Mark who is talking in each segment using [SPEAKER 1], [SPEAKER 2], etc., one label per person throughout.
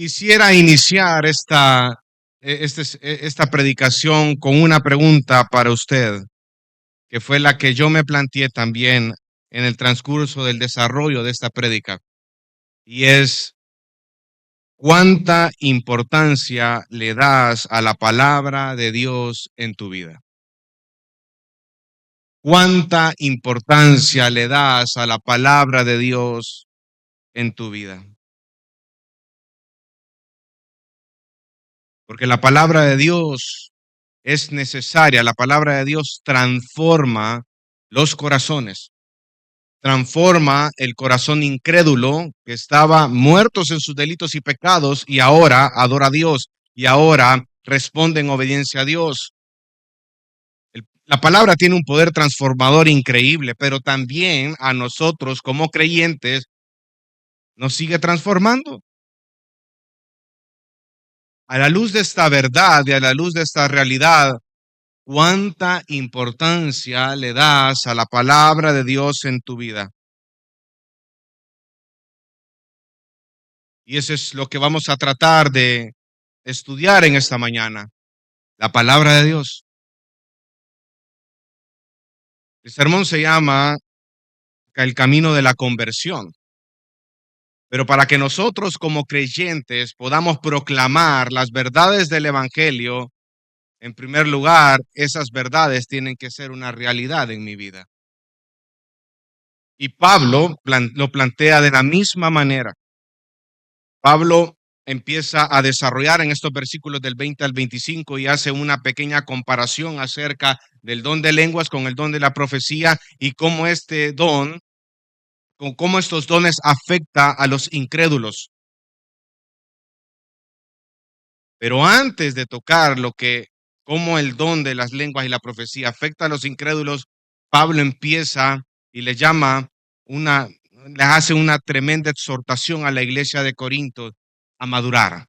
[SPEAKER 1] Quisiera iniciar esta predicación con una pregunta para usted, que fue la que yo me planteé también en el transcurso del desarrollo de esta prédica, y es: ¿cuánta importancia le das a la palabra de Dios en tu vida? ¿Cuánta importancia le das a la palabra de Dios en tu vida? Porque la palabra de Dios es necesaria. La palabra de Dios transforma los corazones, transforma el corazón incrédulo que estaba muertos en sus delitos y pecados y ahora adora a Dios y ahora responde en obediencia a Dios. La palabra tiene un poder transformador increíble, pero también a nosotros como creyentes nos sigue transformando. A la luz de esta verdad y a la luz de esta realidad, ¿cuánta importancia le das a la palabra de Dios en tu vida? Y eso es lo que vamos a tratar de estudiar en esta mañana, la palabra de Dios. El sermón se llama El camino de la conversión. Pero para que nosotros como creyentes podamos proclamar las verdades del Evangelio, en primer lugar, esas verdades tienen que ser una realidad en mi vida. Y Pablo lo plantea de la misma manera. Pablo empieza a desarrollar en estos versículos del 20 al 25 y hace una pequeña comparación acerca del don de lenguas con el don de la profecía y cómo cómo estos dones afecta a los incrédulos. Pero antes de tocar cómo el don de las lenguas y la profecía afecta a los incrédulos, Pablo empieza y le hace una tremenda exhortación a la iglesia de Corinto a madurar.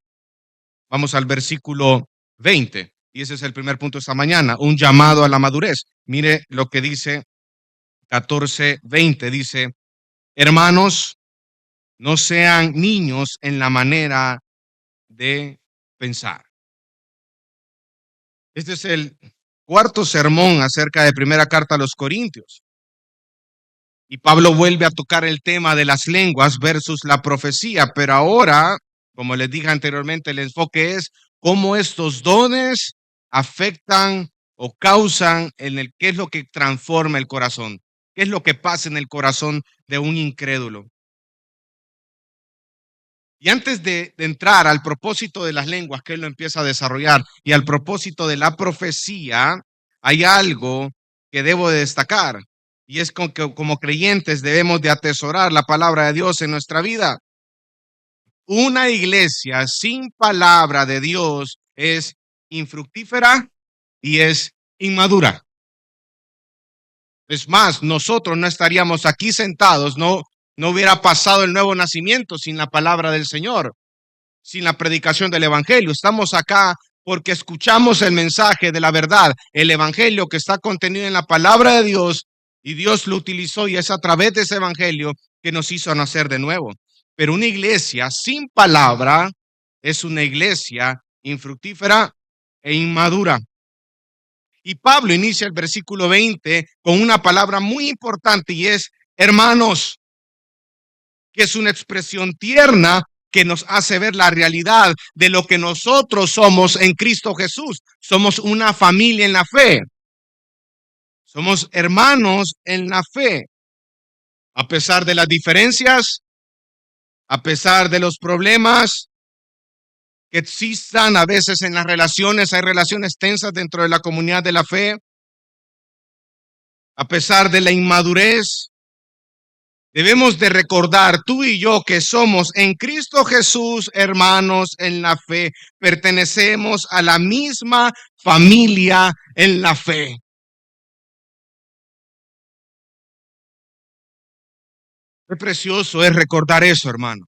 [SPEAKER 1] Vamos al versículo 20, y ese es el primer punto esta mañana, un llamado a la madurez. Mire lo que dice 14:20, dice: hermanos, no sean niños en la manera de pensar. Este es el cuarto sermón acerca de primera carta a los Corintios. Y Pablo vuelve a tocar el tema de las lenguas versus la profecía, pero ahora, como les dije anteriormente, el enfoque es cómo estos dones afectan o causan qué es lo que transforma el corazón, qué es lo que pasa en el corazón de un incrédulo. Y antes de entrar al propósito de las lenguas que él lo empieza a desarrollar y al propósito de la profecía, hay algo que debo de destacar, y es que como creyentes debemos de atesorar la palabra de Dios en nuestra vida. Una iglesia sin palabra de Dios es infructífera y es inmadura. Es más, nosotros no estaríamos aquí sentados, no hubiera pasado el nuevo nacimiento sin la palabra del Señor, sin la predicación del Evangelio. Estamos acá porque escuchamos el mensaje de la verdad, el Evangelio que está contenido en la palabra de Dios, y Dios lo utilizó, y es a través de ese Evangelio que nos hizo nacer de nuevo. Pero una iglesia sin palabra es una iglesia infructífera e inmadura. Y Pablo inicia el versículo 20 con una palabra muy importante, y es hermanos, que es una expresión tierna que nos hace ver la realidad de lo que nosotros somos en Cristo Jesús. Somos una familia en la fe. Somos hermanos en la fe. A pesar de las diferencias, a pesar de los problemas que existan a veces en las relaciones, hay relaciones tensas dentro de la comunidad de la fe. A pesar de la inmadurez, debemos de recordar tú y yo que somos en Cristo Jesús hermanos en la fe. Pertenecemos a la misma familia en la fe. Qué precioso es recordar eso, hermano.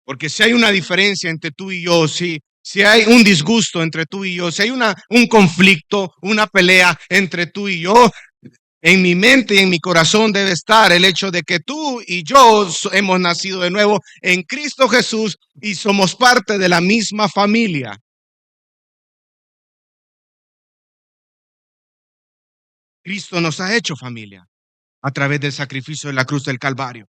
[SPEAKER 1] Porque si hay una diferencia entre tú y yo, si hay un disgusto entre tú y yo, si hay un conflicto, una pelea entre tú y yo, En mi mente y en mi corazón debe estar el hecho de que tú y yo hemos nacido de nuevo en Cristo Jesús y somos parte de la misma familia. Cristo nos ha hecho familia a través del sacrificio de la cruz del Calvario.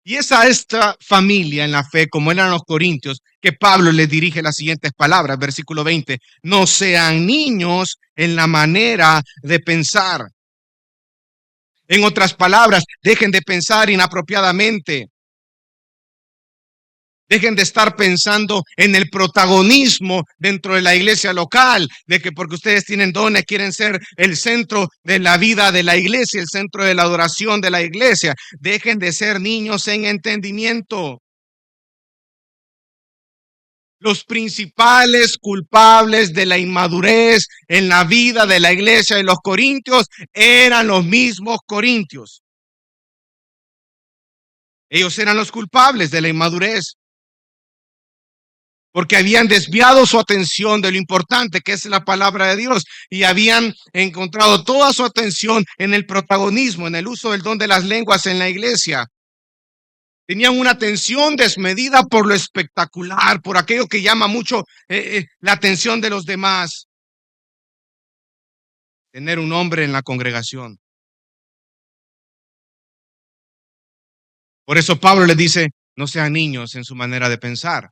[SPEAKER 1] Y es a esta familia en la fe, como eran los corintios, que Pablo les dirige las siguientes palabras, versículo 20: no sean niños en la manera de pensar. En otras palabras, dejen de pensar inapropiadamente. Dejen de estar pensando en el protagonismo dentro de la iglesia local, de que porque ustedes tienen dones quieren ser el centro de la vida de la iglesia, el centro de la adoración de la iglesia. Dejen de ser niños en entendimiento. Los principales culpables de la inmadurez en la vida de la iglesia de los corintios eran los mismos corintios. Ellos eran los culpables de la inmadurez, porque habían desviado su atención de lo importante que es la palabra de Dios y habían encontrado toda su atención en el protagonismo, en el uso del don de las lenguas en la iglesia. Tenían una atención desmedida por lo espectacular, por aquello que llama mucho la atención de los demás. Tener un hombre en la congregación. Por eso Pablo les dice, no sean niños en su manera de pensar.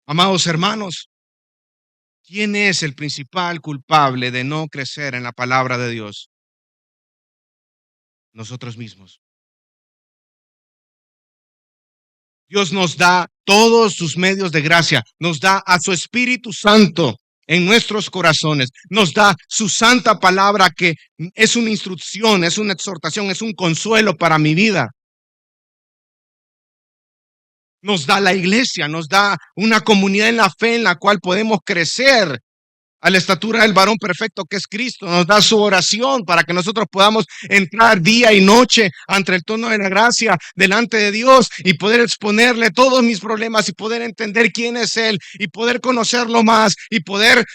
[SPEAKER 1] Amados hermanos, ¿quién es el principal culpable de no crecer en la palabra de Dios? Nosotros mismos. Dios nos da todos sus medios de gracia, nos da a su Espíritu Santo en nuestros corazones, nos da su santa palabra que es una instrucción, es una exhortación, es un consuelo para mi vida. Nos da la iglesia, nos da una comunidad en la fe en la cual podemos crecer a la estatura del varón perfecto que es Cristo. Nos da su oración para que nosotros podamos entrar día y noche ante el trono de la gracia delante de Dios y poder exponerle todos mis problemas y poder entender quién es Él y poder conocerlo más y poder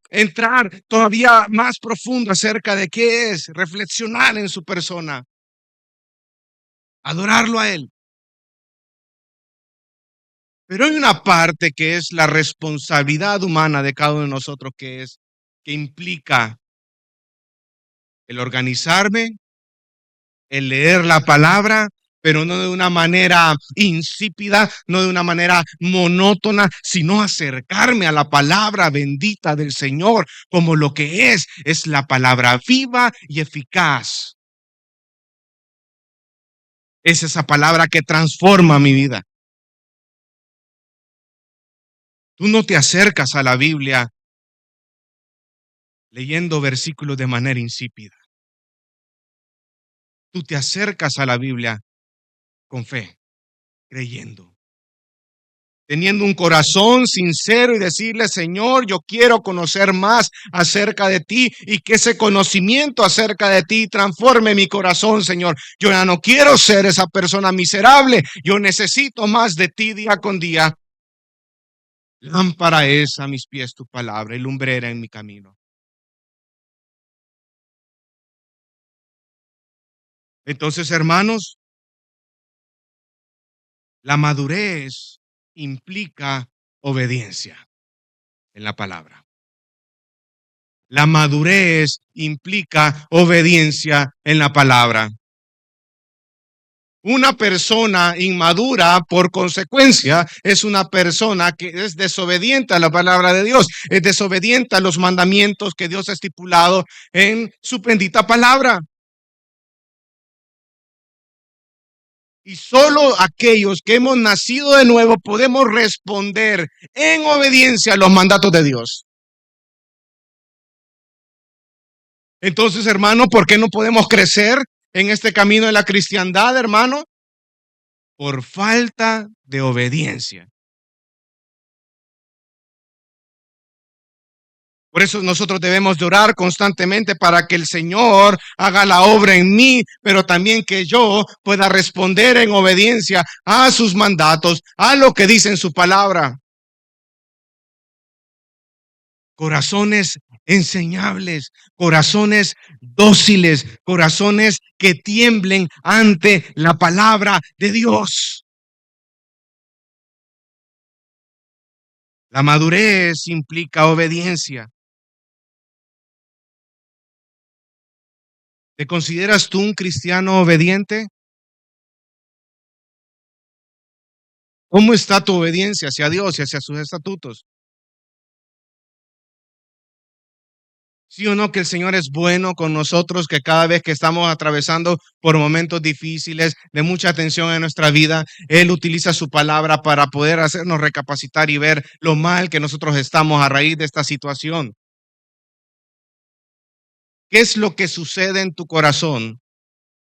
[SPEAKER 1] entrar todavía más profundo acerca de qué es, reflexionar en su persona, adorarlo a Él. Pero hay una parte que es la responsabilidad humana de cada uno de nosotros, que implica el organizarme, el leer la palabra, pero no de una manera insípida, no de una manera monótona, sino acercarme a la palabra bendita del Señor como lo que es la palabra viva y eficaz. Es esa palabra que transforma mi vida. Tú no te acercas a la Biblia leyendo versículos de manera insípida. Tú te acercas a la Biblia con fe, creyendo, teniendo un corazón sincero y decirle, Señor, yo quiero conocer más acerca de ti y que ese conocimiento acerca de ti transforme mi corazón, Señor. Yo ya no quiero ser esa persona miserable, yo necesito más de ti día con día. Lámpara es a mis pies tu palabra y lumbrera en mi camino. Entonces, hermanos, la madurez implica obediencia en la palabra. La madurez implica obediencia en la palabra. Una persona inmadura, por consecuencia, es una persona que es desobediente a la palabra de Dios, es desobediente a los mandamientos que Dios ha estipulado en su bendita palabra. Y solo aquellos que hemos nacido de nuevo podemos responder en obediencia a los mandatos de Dios. Entonces, hermano, ¿por qué no podemos crecer en este camino de la cristiandad, hermano? Por falta de obediencia. Por eso nosotros debemos de orar constantemente para que el Señor haga la obra en mí, pero también que yo pueda responder en obediencia a sus mandatos, a lo que dice en su palabra. corazones enseñables, corazones dóciles, corazones que tiemblen ante la palabra de Dios. La madurez implica obediencia. ¿Te consideras tú un cristiano obediente? ¿Cómo está tu obediencia hacia Dios y hacia sus estatutos? Sí o no que el Señor es bueno con nosotros, que cada vez que estamos atravesando por momentos difíciles, de mucha tensión en nuestra vida, Él utiliza su palabra para poder hacernos recapacitar y ver lo mal que nosotros estamos a raíz de esta situación. ¿Qué es lo que sucede en tu corazón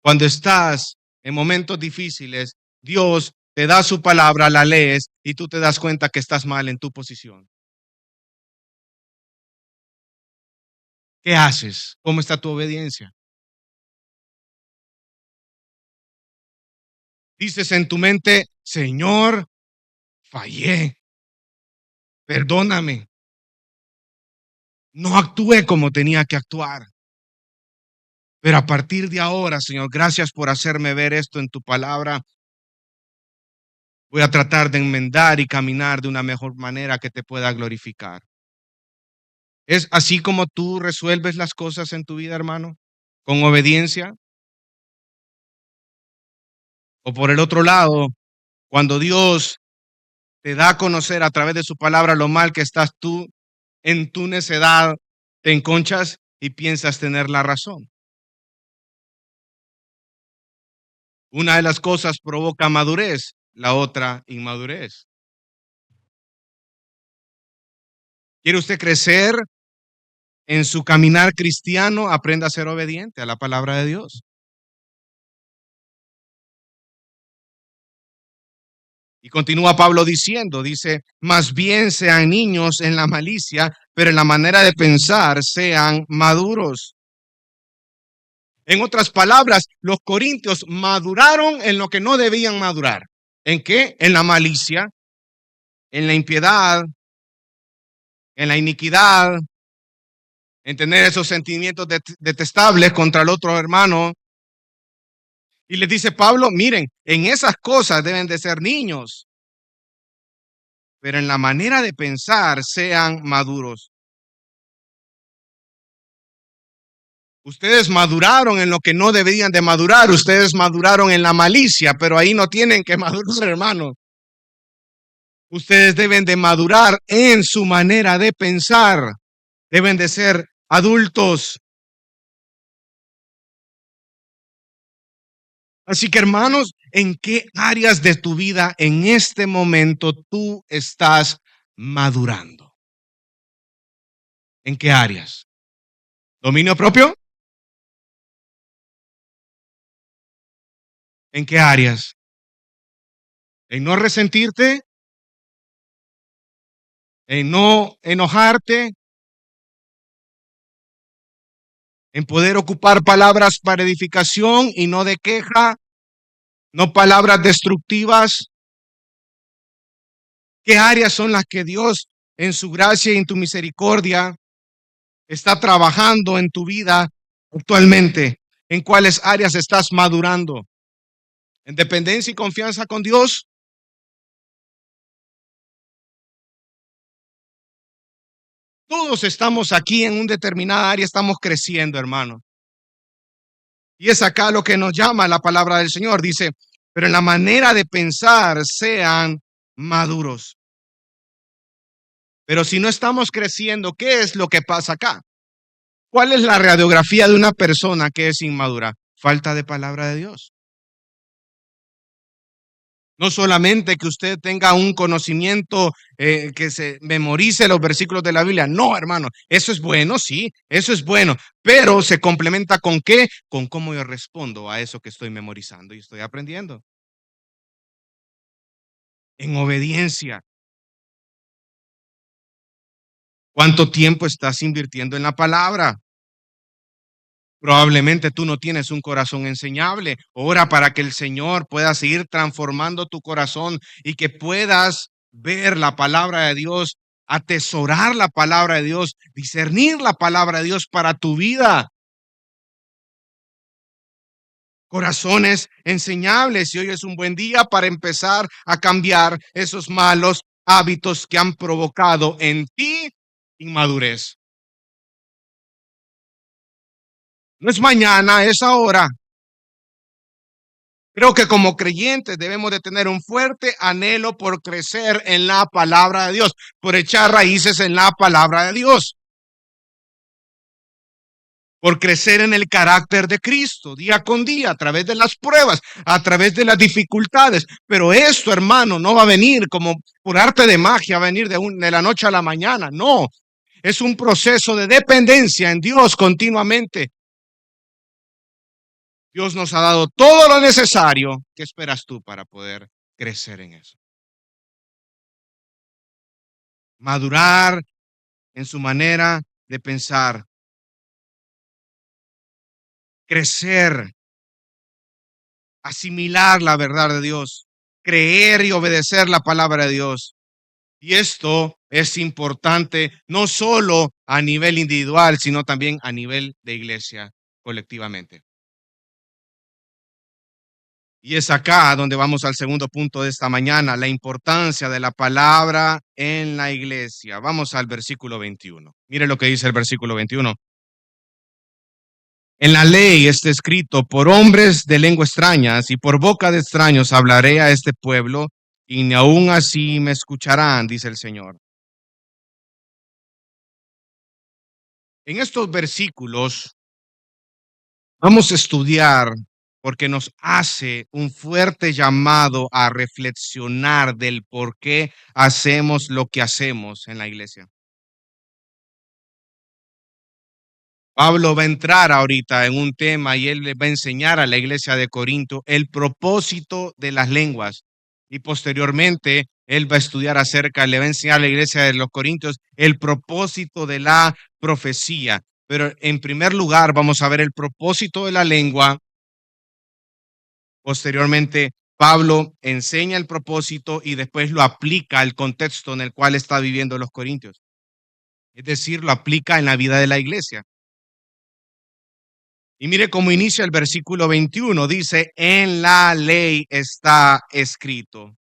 [SPEAKER 1] cuando estás en momentos difíciles? Dios te da su palabra, la lees y tú te das cuenta que estás mal en tu posición. ¿Qué haces? ¿Cómo está tu obediencia? Dices en tu mente, Señor, fallé, perdóname, no actué como tenía que actuar. Pero a partir de ahora, Señor, gracias por hacerme ver esto en tu palabra. Voy a tratar de enmendar y caminar de una mejor manera que te pueda glorificar. ¿Es así como tú resuelves las cosas en tu vida, hermano? ¿Con obediencia? O por el otro lado, cuando Dios te da a conocer a través de su palabra lo mal que estás tú, en tu necedad te enconchas y piensas tener la razón. Una de las cosas provoca madurez, la otra inmadurez. ¿Quiere usted crecer en su caminar cristiano? Aprenda a ser obediente a la palabra de Dios. Y continúa Pablo diciendo, dice, más bien sean niños en la malicia, pero en la manera de pensar sean maduros. En otras palabras, los corintios maduraron en lo que no debían madurar. ¿En qué? En la malicia, en la impiedad, en la iniquidad, en tener esos sentimientos detestables contra el otro hermano. Y les dice Pablo, miren, en esas cosas deben de ser niños, pero en la manera de pensar sean maduros. Ustedes maduraron en lo que no deberían de madurar, ustedes maduraron en la malicia, pero ahí no tienen que madurar, hermano. Ustedes deben de madurar en su manera de pensar, deben de ser adultos. Así que hermanos, ¿en qué áreas de tu vida en este momento tú estás madurando? ¿En qué áreas? ¿Dominio propio? ¿En qué áreas? ¿En no resentirte? ¿En no enojarte? ¿En poder ocupar palabras para edificación y no de queja? ¿No palabras destructivas? ¿Qué áreas son las que Dios en su gracia y en tu misericordia está trabajando en tu vida actualmente? ¿En cuáles áreas estás madurando? ¿En dependencia y confianza con Dios? Todos estamos aquí en una determinada área, estamos creciendo, hermano. Y es acá lo que nos llama la palabra del Señor. Dice, pero en la manera de pensar sean maduros. Pero si no estamos creciendo, ¿qué es lo que pasa acá? ¿Cuál es la radiografía de una persona que es inmadura? Falta de palabra de Dios. No solamente que usted tenga un conocimiento, que se memorice los versículos de la Biblia. No, hermano, eso es bueno, sí, eso es bueno, pero se complementa con qué, con cómo yo respondo a eso que estoy memorizando y estoy aprendiendo. En obediencia. ¿Cuánto tiempo estás invirtiendo en la palabra? Probablemente tú no tienes un corazón enseñable. Ora para que el Señor pueda seguir transformando tu corazón y que puedas ver la palabra de Dios atesorar la palabra de Dios, discernir la palabra de Dios para tu vida. Corazones enseñables, y hoy es un buen día para empezar a cambiar esos malos hábitos que han provocado en ti inmadurez. No es mañana, es ahora. Creo que como creyentes debemos de tener un fuerte anhelo por crecer en la palabra de Dios, por echar raíces en la palabra de Dios, por crecer en el carácter de Cristo día con día, a través de las pruebas, a través de las dificultades. Pero esto, hermano, no va a venir como por arte de magia, va a venir de la noche a la mañana. No, es un proceso de dependencia en Dios continuamente. Dios nos ha dado todo lo necesario. ¿Qué esperas tú para poder crecer en eso? Madurar en su manera de pensar, crecer, asimilar la verdad de Dios, creer y obedecer la palabra de Dios. Y esto es importante no solo a nivel individual, sino también a nivel de iglesia colectivamente. Y es acá donde vamos al segundo punto de esta mañana, la importancia de la palabra en la iglesia. Vamos al versículo 21. Mire lo que dice el versículo 21. En la ley está escrito, por hombres de lengua extrañas y por boca de extraños hablaré a este pueblo, y ni aun así me escucharán, dice el Señor. En estos versículos vamos a estudiar porque nos hace un fuerte llamado a reflexionar del por qué hacemos lo que hacemos en la iglesia. Pablo va a entrar ahorita en un tema y él le va a enseñar a la iglesia de Corinto el propósito de las lenguas. Y posteriormente él va a estudiar acerca, le va a enseñar a la iglesia de los Corintios el propósito de la profecía. Pero en primer lugar vamos a ver el propósito de la lengua. Posteriormente, Pablo enseña el propósito y después lo aplica al contexto en el cual está viviendo los corintios. Es decir, lo aplica en la vida de la iglesia. Y mire cómo inicia el versículo 21. Dice, en la ley está escrito.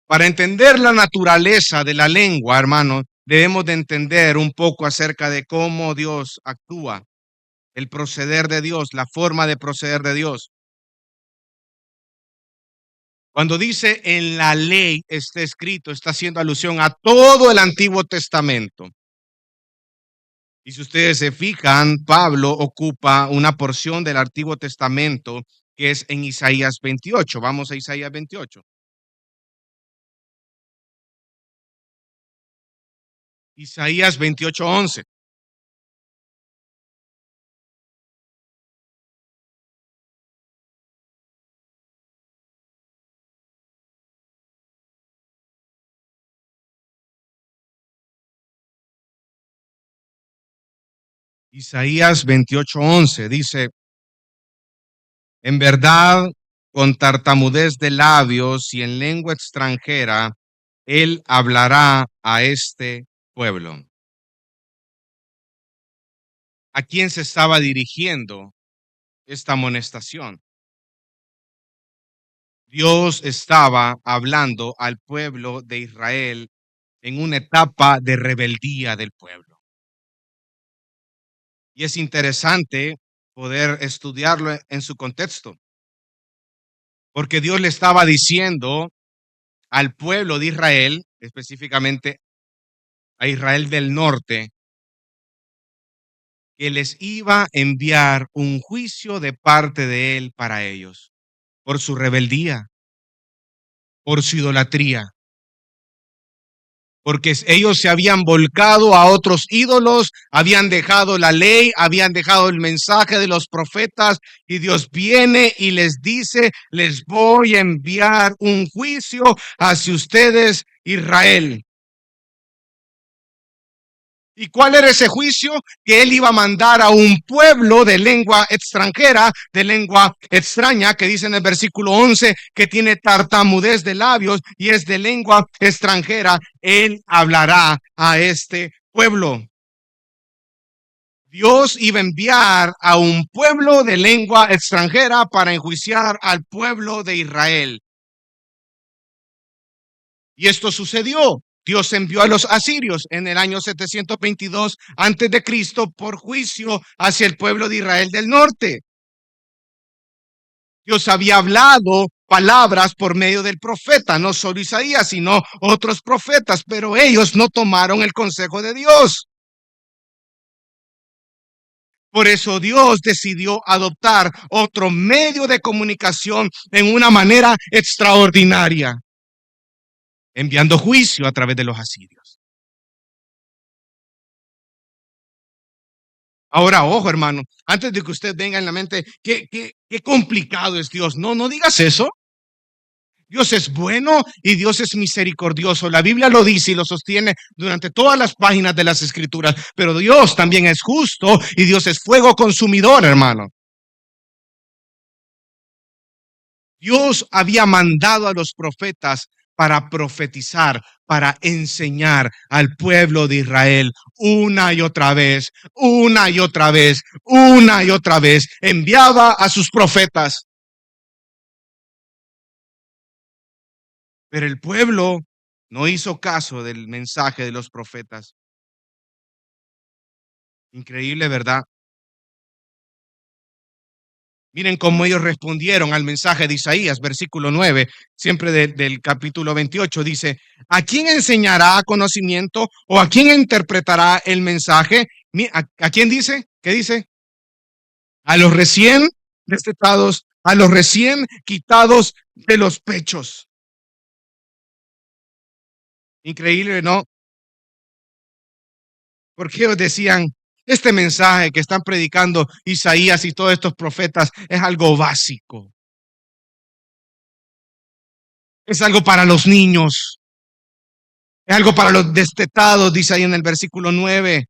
[SPEAKER 1] Para entender la naturaleza de la lengua, hermanos, debemos de entender un poco acerca de cómo Dios actúa, el proceder de Dios, la forma de proceder de Dios. Cuando dice en la ley está escrito, está haciendo alusión a todo el Antiguo Testamento. Y si ustedes se fijan, Pablo ocupa una porción del Antiguo Testamento que es en Isaías 28. Vamos a Isaías 28. Isaías 28:11. Isaías 28:11 dice, en verdad, con tartamudez de labios y en lengua extranjera, él hablará a este pueblo. ¿A quién se estaba dirigiendo esta amonestación? Dios estaba hablando al pueblo de Israel en una etapa de rebeldía del pueblo. Y es interesante poder estudiarlo en su contexto, porque Dios le estaba diciendo al pueblo de Israel, específicamente a Israel del norte, que les iba a enviar un juicio de parte de él para ellos, por su rebeldía, por su idolatría, porque ellos se habían volcado a otros ídolos, habían dejado la ley, habían dejado el mensaje de los profetas, y Dios viene y les dice, les voy a enviar un juicio hacia ustedes, Israel. ¿Y cuál era ese juicio? Que él iba a mandar a un pueblo de lengua extranjera, de lengua extraña, que dice en el versículo 11, que tiene tartamudez de labios y es de lengua extranjera. Él hablará a este pueblo. Dios iba a enviar a un pueblo de lengua extranjera para enjuiciar al pueblo de Israel. Y esto sucedió. Dios envió a los asirios en el año 722 antes de Cristo por juicio hacia el pueblo de Israel del norte. Dios había hablado palabras por medio del profeta, no solo Isaías, sino otros profetas, pero ellos no tomaron el consejo de Dios. Por eso Dios decidió adoptar otro medio de comunicación en una manera extraordinaria, enviando juicio a través de los asirios. Ahora, ojo, hermano, antes de que usted venga en la mente, qué complicado es Dios. No, no digas eso. Dios es bueno y Dios es misericordioso. La Biblia lo dice y lo sostiene durante todas las páginas de las Escrituras. Pero Dios también es justo y Dios es fuego consumidor, hermano. Dios había mandado a los profetas para profetizar, para enseñar al pueblo de Israel una y otra vez, una y otra vez, una y otra vez. Enviaba a sus profetas. Pero el pueblo no hizo caso del mensaje de los profetas. Increíble, ¿verdad? Miren cómo ellos respondieron al mensaje de Isaías, versículo 9, siempre del capítulo 28, dice, ¿a quién enseñará conocimiento o a quién interpretará el mensaje? ¿A quién dice? ¿Qué dice? A los recién destetados, a los recién quitados de los pechos. Increíble, ¿no? Porque ellos decían, este mensaje que están predicando Isaías y todos estos profetas es algo básico. Es algo para los niños. Es algo para los destetados, dice ahí en el versículo 9.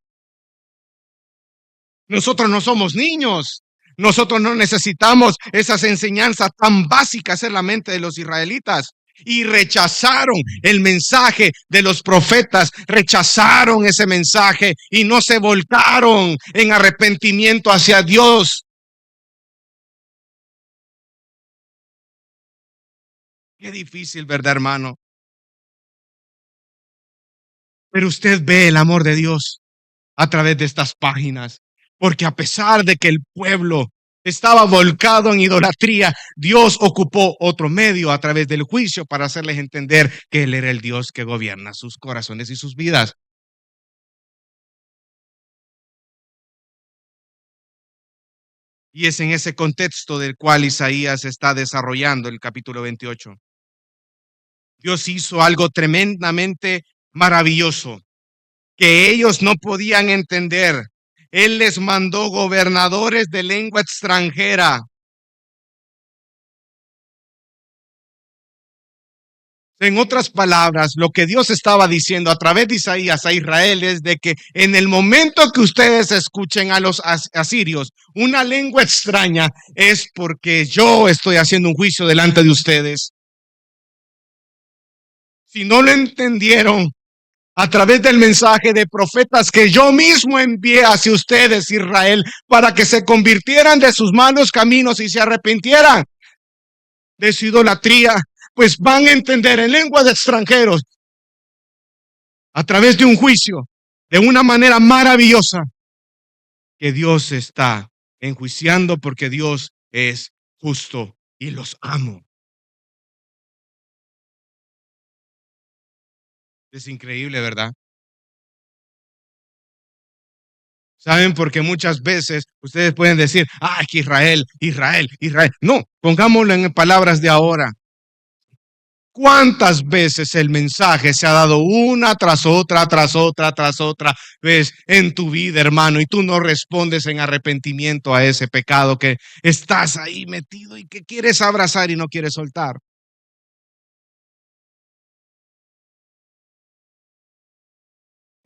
[SPEAKER 1] Nosotros no somos niños. Nosotros no necesitamos esas enseñanzas tan básicas en la mente de los israelitas. Y rechazaron el mensaje de los profetas, rechazaron ese mensaje y no se volcaron en arrepentimiento hacia Dios. Qué difícil, ¿verdad, hermano? Pero usted ve el amor de Dios a través de estas páginas, porque a pesar de que el pueblo estaba volcado en idolatría, Dios ocupó otro medio a través del juicio para hacerles entender que Él era el Dios que gobierna sus corazones y sus vidas. Y es en ese contexto del cual Isaías está desarrollando el capítulo 28. Dios hizo algo tremendamente maravilloso que ellos no podían entender. Él les mandó gobernadores de lengua extranjera. En otras palabras, lo que Dios estaba diciendo a través de Isaías a Israel es de que en el momento que ustedes escuchen a los asirios una lengua extraña, es porque yo estoy haciendo un juicio delante de ustedes. Si no lo entendieron a través del mensaje de profetas que yo mismo envié hacia ustedes, Israel, para que se convirtieran de sus malos caminos y se arrepintieran de su idolatría, pues van a entender en lengua de extranjeros a través de un juicio, de una manera maravillosa, que Dios está enjuiciando porque Dios es justo y los amo. Es increíble, ¿verdad? ¿Saben? Porque muchas veces ustedes pueden decir, que Israel, Israel, Israel. No, pongámoslo en palabras de ahora. ¿Cuántas veces el mensaje se ha dado una tras otra vez en tu vida, hermano, y tú no respondes en arrepentimiento a ese pecado que estás ahí metido y que quieres abrazar y no quieres soltar?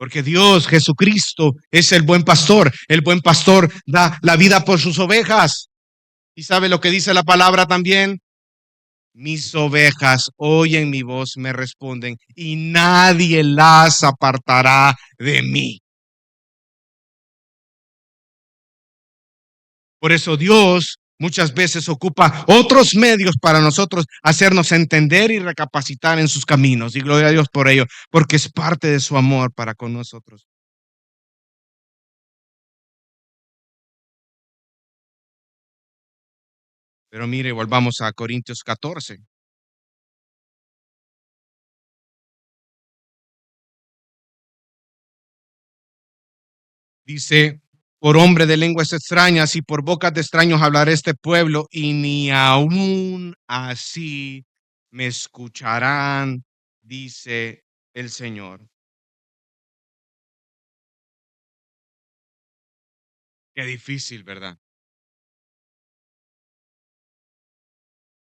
[SPEAKER 1] Porque Dios, Jesucristo, es el buen pastor. El buen pastor da la vida por sus ovejas. ¿Y sabe lo que dice la palabra también? Mis ovejas oyen mi voz, me responden, y nadie las apartará de mí. Por eso Dios muchas veces ocupa otros medios para nosotros hacernos entender y recapacitar en sus caminos. Y gloria a Dios por ello, porque es parte de su amor para con nosotros. Pero mire, volvamos a Corintios 14. Dice, por hombre de lenguas extrañas y por bocas de extraños hablaré este pueblo y ni aún así me escucharán, dice el Señor. Qué difícil, ¿verdad?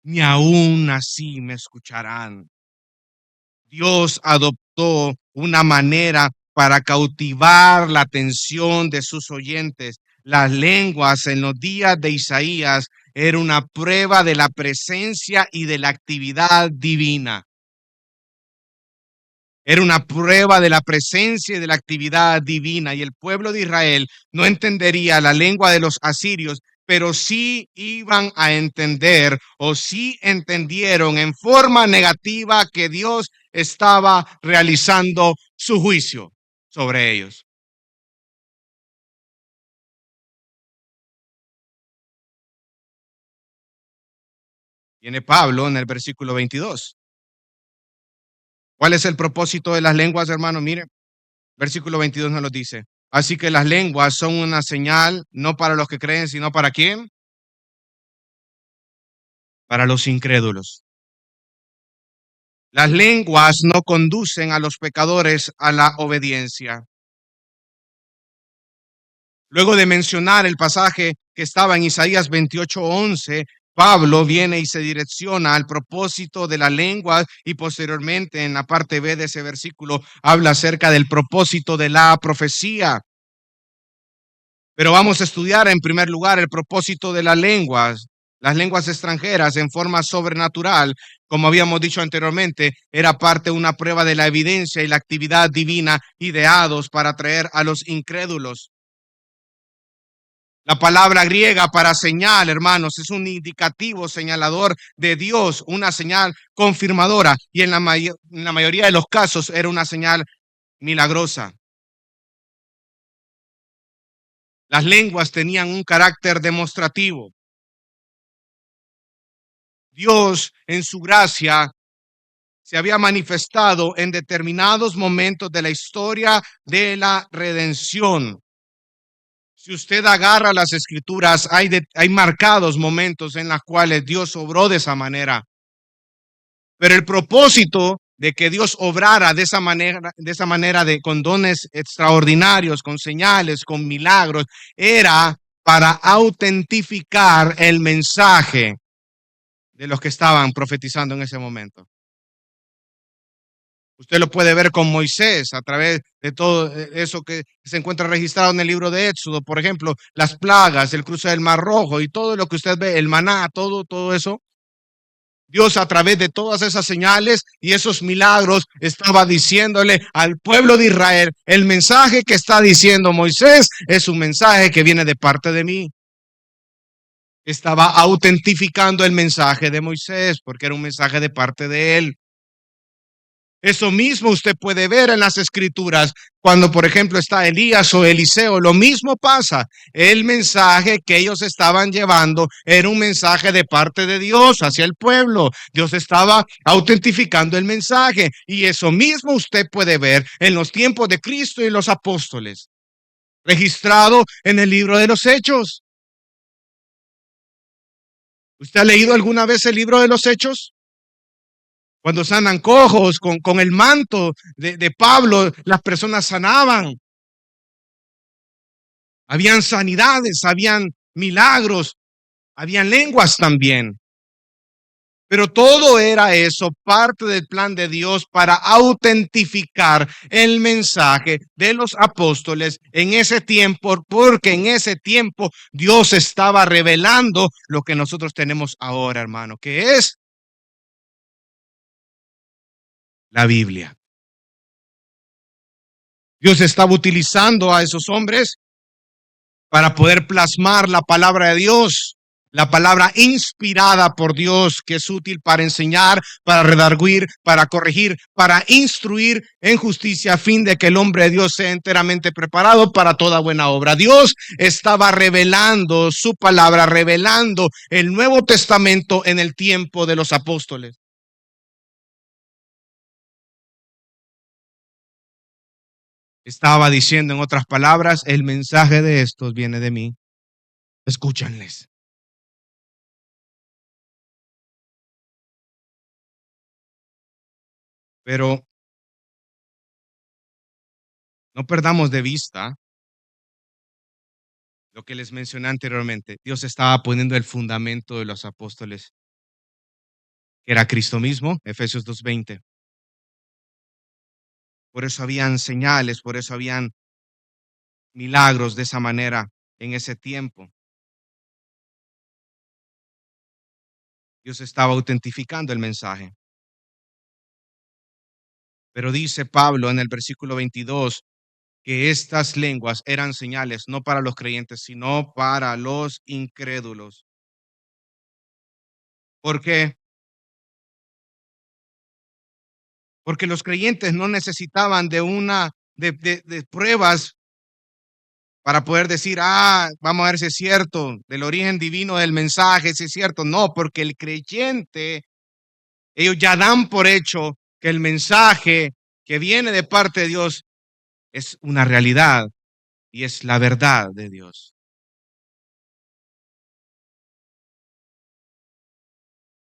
[SPEAKER 1] Ni aún así me escucharán. Dios adoptó una manera para cautivar la atención de sus oyentes. Las lenguas en los días de Isaías era una prueba de la presencia y de la actividad divina. Era una prueba de la presencia y de la actividad divina. Y el pueblo de Israel no entendería la lengua de los asirios, pero sí iban a entender o sí entendieron en forma negativa que Dios estaba realizando su juicio sobre ellos. Viene Pablo en el versículo 22. ¿Cuál es el propósito de las lenguas, hermano? Mire, versículo 22 nos lo dice. Así que las lenguas son una señal, no para los que creen, sino para quién? Para los incrédulos. Las lenguas no conducen a los pecadores a la obediencia. Luego de mencionar el pasaje que estaba en Isaías 28:11, Pablo viene y se direcciona al propósito de la lengua y posteriormente en la parte B de ese versículo habla acerca del propósito de la profecía. Pero vamos a estudiar en primer lugar el propósito de las lenguas extranjeras en forma sobrenatural. Como habíamos dicho anteriormente, era parte de una prueba de la evidencia y la actividad divina ideados para atraer a los incrédulos. La palabra griega para señal, hermanos, es un indicativo señalador de Dios, una señal confirmadora y en la mayoría de los casos era una señal milagrosa. Las lenguas tenían un carácter demostrativo. Dios, en su gracia, se había manifestado en determinados momentos de la historia de la redención. Si usted agarra las escrituras, hay marcados momentos en los cuales Dios obró de esa manera. Pero el propósito de que Dios obrara de esa manera con dones extraordinarios, con señales, con milagros, era para autentificar el mensaje de los que estaban profetizando en ese momento. Usted lo puede ver con Moisés a través de todo eso que se encuentra registrado en el libro de Éxodo, por ejemplo, las plagas, el cruce del Mar Rojo y todo lo que usted ve, el maná, todo eso. Dios a través de todas esas señales y esos milagros estaba diciéndole al pueblo de Israel, el mensaje que está diciendo Moisés es un mensaje que viene de parte de mí. Estaba autentificando el mensaje de Moisés porque era un mensaje de parte de él. Eso mismo usted puede ver en las escrituras cuando, por ejemplo, está Elías o Eliseo. Lo mismo pasa. El mensaje que ellos estaban llevando era un mensaje de parte de Dios hacia el pueblo. Dios estaba autentificando el mensaje. Y eso mismo usted puede ver en los tiempos de Cristo y los apóstoles, registrado en el libro de los Hechos. ¿Usted ha leído alguna vez el libro de los Hechos? Cuando sanan cojos con el manto de Pablo, las personas sanaban. Habían sanidades, habían milagros, habían lenguas también. Pero todo era eso, parte del plan de Dios para autentificar el mensaje de los apóstoles en ese tiempo, porque en ese tiempo Dios estaba revelando lo que nosotros tenemos ahora, hermano, que es la Biblia. Dios estaba utilizando a esos hombres para poder plasmar la palabra de Dios, la palabra inspirada por Dios, que es útil para enseñar, para redarguir, para corregir, para instruir en justicia, a fin de que el hombre de Dios sea enteramente preparado para toda buena obra. Dios estaba revelando su palabra, revelando el Nuevo Testamento en el tiempo de los apóstoles. Estaba diciendo, en otras palabras, el mensaje de estos viene de mí. Escúchanles. Pero no perdamos de vista lo que les mencioné anteriormente. Dios estaba poniendo el fundamento de los apóstoles, que era Cristo mismo, Efesios 2:20. Por eso habían señales, por eso habían milagros de esa manera en ese tiempo. Dios estaba autentificando el mensaje. Pero dice Pablo en el versículo 22 que estas lenguas eran señales no para los creyentes, sino para los incrédulos. ¿Por qué? Porque los creyentes no necesitaban de pruebas para poder decir, vamos a ver si es cierto, del origen divino del mensaje, si es cierto. No, porque el creyente, ellos ya dan por hecho que el mensaje que viene de parte de Dios es una realidad y es la verdad de Dios.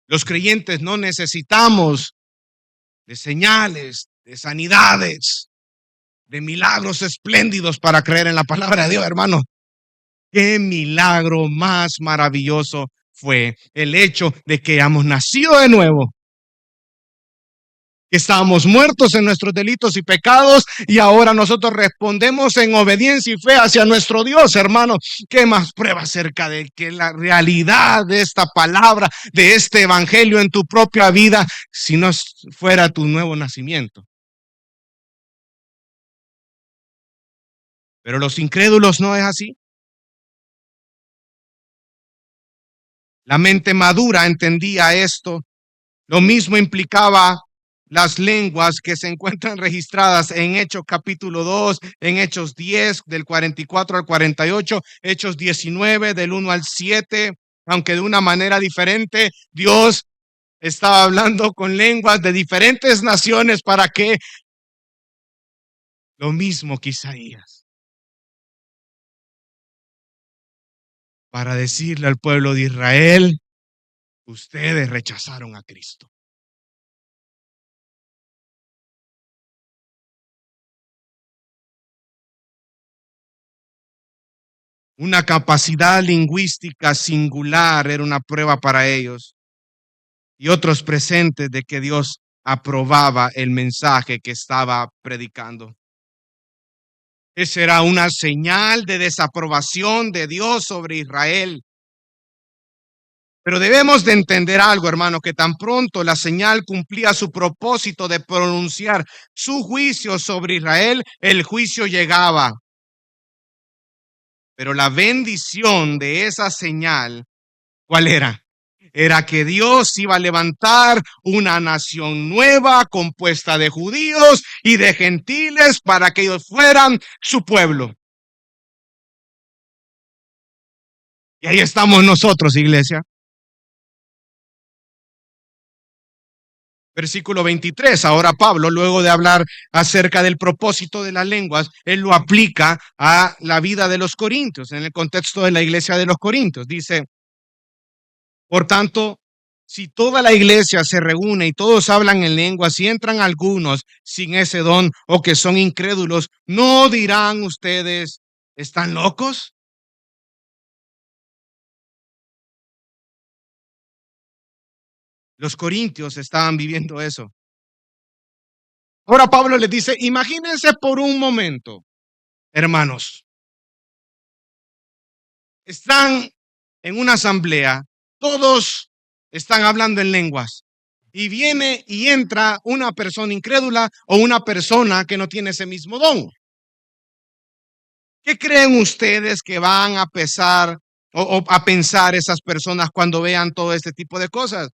[SPEAKER 1] Los creyentes no necesitamos de señales, de sanidades, de milagros espléndidos para creer en la palabra de Dios, hermano. Qué milagro más maravilloso fue el hecho de que hemos nacido de nuevo, que estábamos muertos en nuestros delitos y pecados y ahora nosotros respondemos en obediencia y fe hacia nuestro Dios, hermano. ¿Qué más prueba acerca de que la realidad de esta palabra, de este evangelio en tu propia vida, si no fuera tu nuevo nacimiento? Pero los incrédulos no es así. La mente madura entendía esto. Lo mismo implicaba las lenguas que se encuentran registradas en Hechos capítulo 2, en Hechos 10, del 44 al 48, Hechos 19, del 1 al 7, aunque de una manera diferente. Dios estaba hablando con lenguas de diferentes naciones para que lo mismo que Isaías, para decirle al pueblo de Israel, ustedes rechazaron a Cristo. Una capacidad lingüística singular era una prueba para ellos y otros presentes de que Dios aprobaba el mensaje que estaba predicando. Esa era una señal de desaprobación de Dios sobre Israel. Pero debemos de entender algo, hermano, que tan pronto la señal cumplía su propósito de pronunciar su juicio sobre Israel, el juicio llegaba. Pero la bendición de esa señal, ¿cuál era? Era que Dios iba a levantar una nación nueva compuesta de judíos y de gentiles para que ellos fueran su pueblo. Y ahí estamos nosotros, iglesia. Versículo 23. Ahora Pablo, luego de hablar acerca del propósito de las lenguas, él lo aplica a la vida de los corintios, en el contexto de la iglesia de los corintios. Dice, por tanto, si toda la iglesia se reúne y todos hablan en lenguas y entran algunos sin ese don o que son incrédulos, ¿no dirán ustedes, están locos? Los corintios estaban viviendo eso. Ahora Pablo les dice, imagínense por un momento, hermanos, están en una asamblea, todos están hablando en lenguas, y viene y entra una persona incrédula o una persona que no tiene ese mismo don. ¿Qué creen ustedes que van a pesar o a pensar esas personas cuando vean todo este tipo de cosas?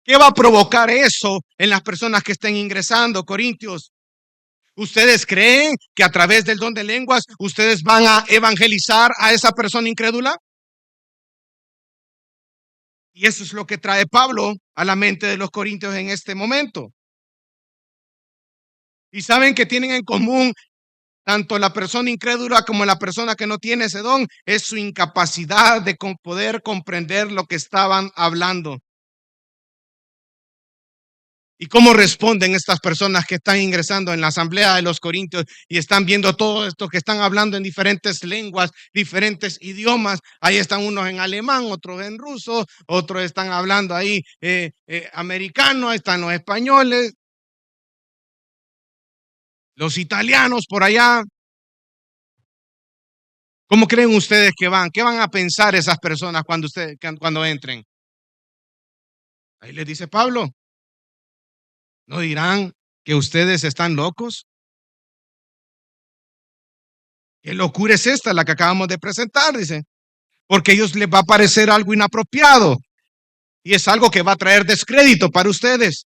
[SPEAKER 1] ¿Qué va a provocar eso en las personas que estén ingresando, Corintios? ¿Ustedes creen que a través del don de lenguas ustedes van a evangelizar a esa persona incrédula? Y eso es lo que trae Pablo a la mente de los corintios en este momento. Y saben que tienen en común tanto la persona incrédula como la persona que no tiene ese don, es su incapacidad de poder comprender lo que estaban hablando. ¿Y cómo responden estas personas que están ingresando en la asamblea de los corintios y están viendo todo esto que están hablando en diferentes lenguas, diferentes idiomas? Ahí están unos en alemán, otros en ruso, otros están hablando ahí americano, ahí están los españoles, los italianos por allá. ¿Cómo creen ustedes que van? ¿Qué van a pensar esas personas cuando entren? Ahí les dice Pablo, ¿no dirán que ustedes están locos? ¿Qué locura es esta, la que acabamos de presentar? Dice, porque a ellos les va a parecer algo inapropiado y es algo que va a traer descrédito para ustedes.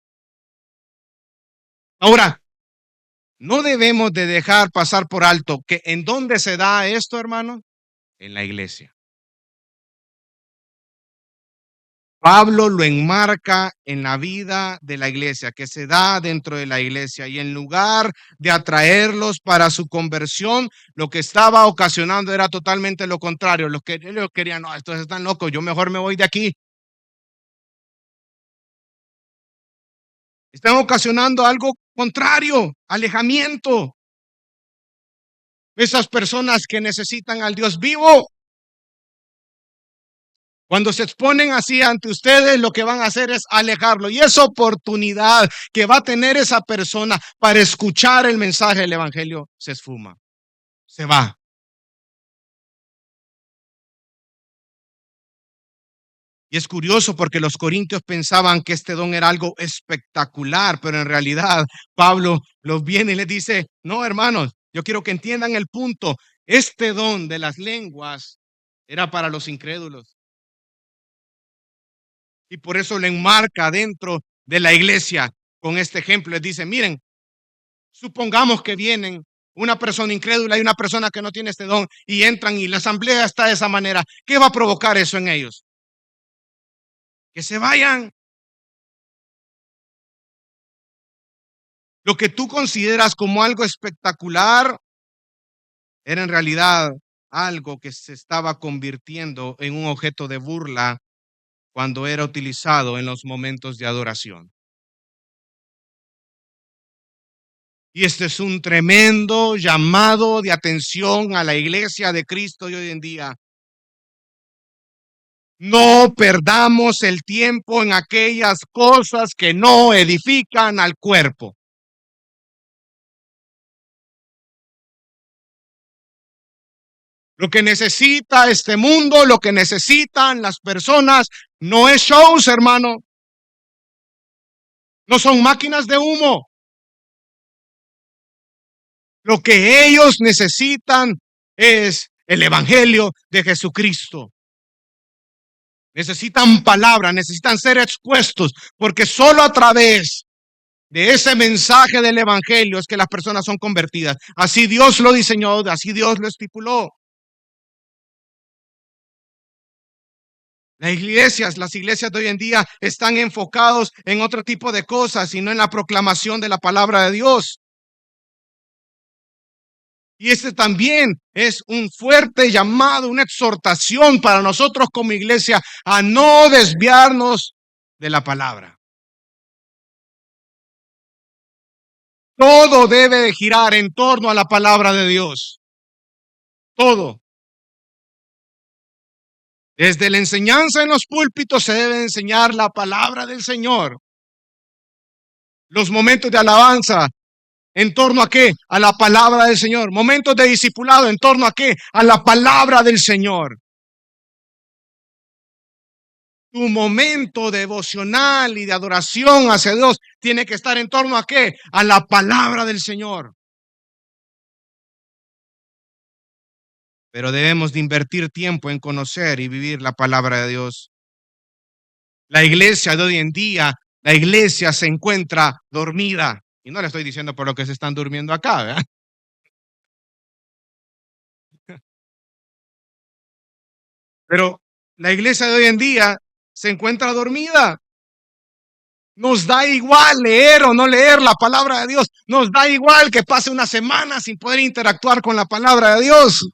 [SPEAKER 1] Ahora, no debemos de dejar pasar por alto que en dónde se da esto, hermano, en la iglesia. Pablo lo enmarca en la vida de la iglesia, que se da dentro de la iglesia, y en lugar de atraerlos para su conversión, lo que estaba ocasionando era totalmente lo contrario. Los que ellos querían, no, estos están locos, yo mejor me voy de aquí. Están ocasionando algo contrario, alejamiento. Esas personas que necesitan al Dios vivo, cuando se exponen así ante ustedes, lo que van a hacer es alejarlo. Y esa oportunidad que va a tener esa persona para escuchar el mensaje del evangelio se esfuma, se va. Y es curioso porque los corintios pensaban que este don era algo espectacular, pero en realidad Pablo los viene y les dice, no, hermanos, yo quiero que entiendan el punto. Este don de las lenguas era para los incrédulos. Y por eso le enmarca dentro de la iglesia con este ejemplo. Les dice, miren, supongamos que vienen una persona incrédula y una persona que no tiene este don y entran y la asamblea está de esa manera. ¿Qué va a provocar eso en ellos? Que se vayan. Lo que tú consideras como algo espectacular era en realidad algo que se estaba convirtiendo en un objeto de burla cuando era utilizado en los momentos de adoración. Y este es un tremendo llamado de atención a la iglesia de Cristo de hoy en día. No perdamos el tiempo en aquellas cosas que no edifican al cuerpo. Lo que necesita este mundo, lo que necesitan las personas, no es shows, hermano. No son máquinas de humo. Lo que ellos necesitan es el evangelio de Jesucristo. Necesitan palabra, necesitan ser expuestos, porque solo a través de ese mensaje del evangelio es que las personas son convertidas. Así Dios lo diseñó, así Dios lo estipuló. Las iglesias de hoy en día están enfocados en otro tipo de cosas y no en la proclamación de la palabra de Dios. Y este también es un fuerte llamado, una exhortación para nosotros como iglesia a no desviarnos de la palabra. Todo debe de girar en torno a la palabra de Dios. Todo. Desde la enseñanza en los púlpitos se debe enseñar la palabra del Señor. Los momentos de alabanza, ¿en torno a qué? A la palabra del Señor. Momentos de discipulado, ¿en torno a qué? A la palabra del Señor. Tu momento devocional y de adoración hacia Dios tiene que estar en torno a qué? A la palabra del Señor. Pero debemos de invertir tiempo en conocer y vivir la palabra de Dios. La iglesia de hoy en día, la iglesia se encuentra dormida. Y no le estoy diciendo por lo que se están durmiendo acá, ¿verdad? Pero la iglesia de hoy en día se encuentra dormida. Nos da igual leer o no leer la palabra de Dios. Nos da igual que pase una semana sin poder interactuar con la palabra de Dios.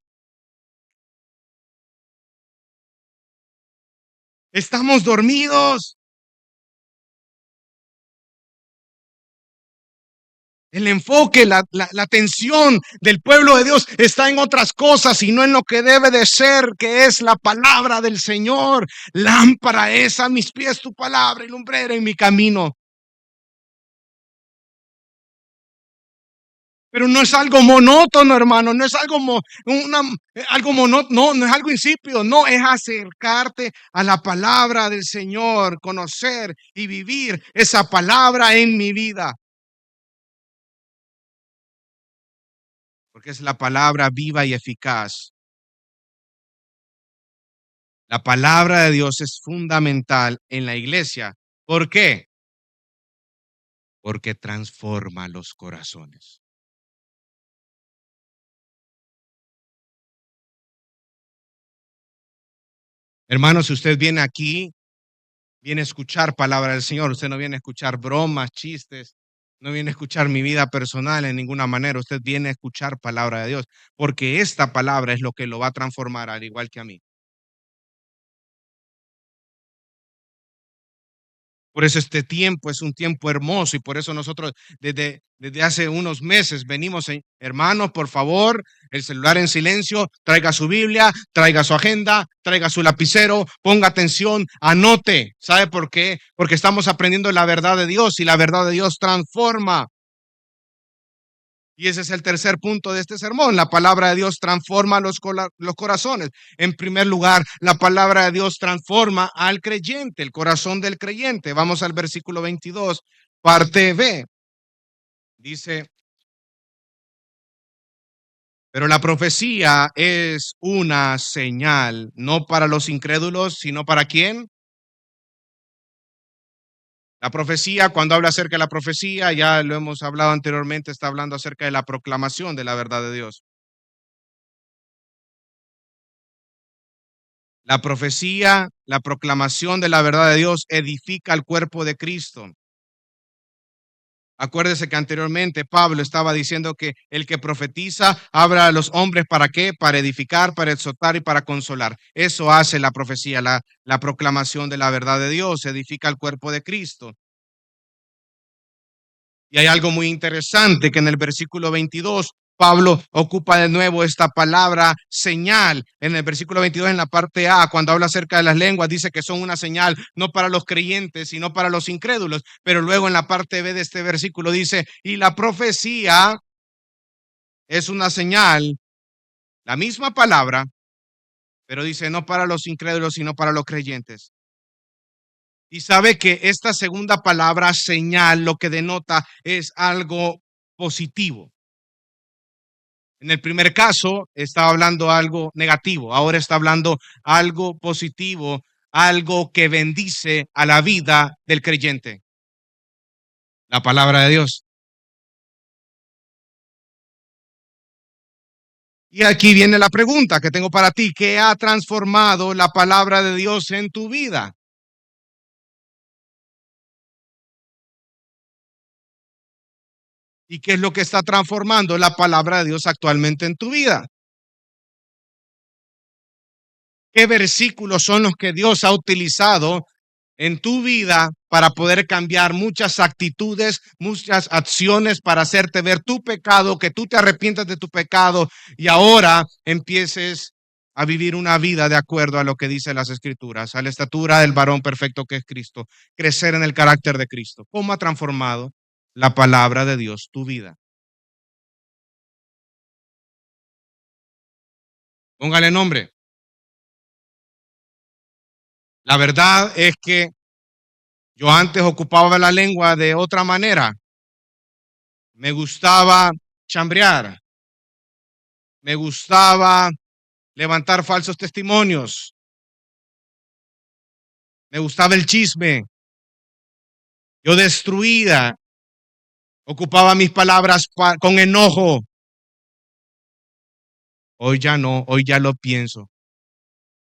[SPEAKER 1] Estamos dormidos. El enfoque, la atención del pueblo de Dios está en otras cosas y no en lo que debe de ser, que es la palabra del Señor. Lámpara es a mis pies tu palabra y lumbrera en mi camino. Pero no es algo monótono, hermano, no es algo, algo monótono, no es algo insípido, no, es acercarte a la palabra del Señor, conocer y vivir esa palabra en mi vida. Porque es la palabra viva y eficaz. La palabra de Dios es fundamental en la iglesia. ¿Por qué? Porque transforma los corazones. Hermano, si usted viene aquí, viene a escuchar palabra del Señor, usted no viene a escuchar bromas, chistes, no viene a escuchar mi vida personal en ninguna manera, usted viene a escuchar palabra de Dios, porque esta palabra es lo que lo va a transformar al igual que a mí. Por eso este tiempo es un tiempo hermoso y por eso nosotros desde hace unos meses venimos, hermanos, por favor, el celular en silencio, traiga su Biblia, traiga su agenda, traiga su lapicero, ponga atención, anote. ¿Sabe por qué? Porque estamos aprendiendo la verdad de Dios y la verdad de Dios transforma. Y ese es el tercer punto de este sermón. La palabra de Dios transforma los corazones. En primer lugar, la palabra de Dios transforma al creyente, el corazón del creyente. Vamos al versículo 22, parte B. Dice, pero la profecía es una señal, no para los incrédulos, sino para ¿quién? La profecía, cuando habla acerca de la profecía, ya lo hemos hablado anteriormente, está hablando acerca de la proclamación de la verdad de Dios. La profecía, la proclamación de la verdad de Dios edifica el cuerpo de Cristo. Acuérdese que anteriormente Pablo estaba diciendo que el que profetiza habla a los hombres ¿para qué? Para edificar, para exhortar y para consolar. Eso hace la profecía, la proclamación de la verdad de Dios, edifica el cuerpo de Cristo. Y hay algo muy interesante que en el versículo 22 Pablo ocupa de nuevo esta palabra señal. En el versículo 22, en la parte A, cuando habla acerca de las lenguas, dice que son una señal no para los creyentes, sino para los incrédulos. Pero luego en la parte B de este versículo dice, y la profecía es una señal, la misma palabra, pero dice no para los incrédulos, sino para los creyentes. Y sabe que esta segunda palabra, señal, lo que denota es algo positivo. En el primer caso estaba hablando algo negativo, ahora está hablando algo positivo, algo que bendice a la vida del creyente. La palabra de Dios. Y aquí viene la pregunta que tengo para ti. ¿Qué ha transformado la palabra de Dios en tu vida? ¿Y qué es lo que está transformando la palabra de Dios actualmente en tu vida? ¿Qué versículos son los que Dios ha utilizado en tu vida para poder cambiar muchas actitudes, muchas acciones para hacerte ver tu pecado, que tú te arrepientas de tu pecado y ahora empieces a vivir una vida de acuerdo a lo que dice las Escrituras, a la estatura del varón perfecto que es Cristo, crecer en el carácter de Cristo. ¿Cómo ha transformado la palabra de Dios tu vida? Póngale nombre. La verdad es que yo antes ocupaba la lengua de otra manera. Me gustaba chambrear, me gustaba levantar falsos testimonios, me gustaba el chisme. Yo destruida, ocupaba mis palabras con enojo. Hoy ya no, hoy ya lo pienso.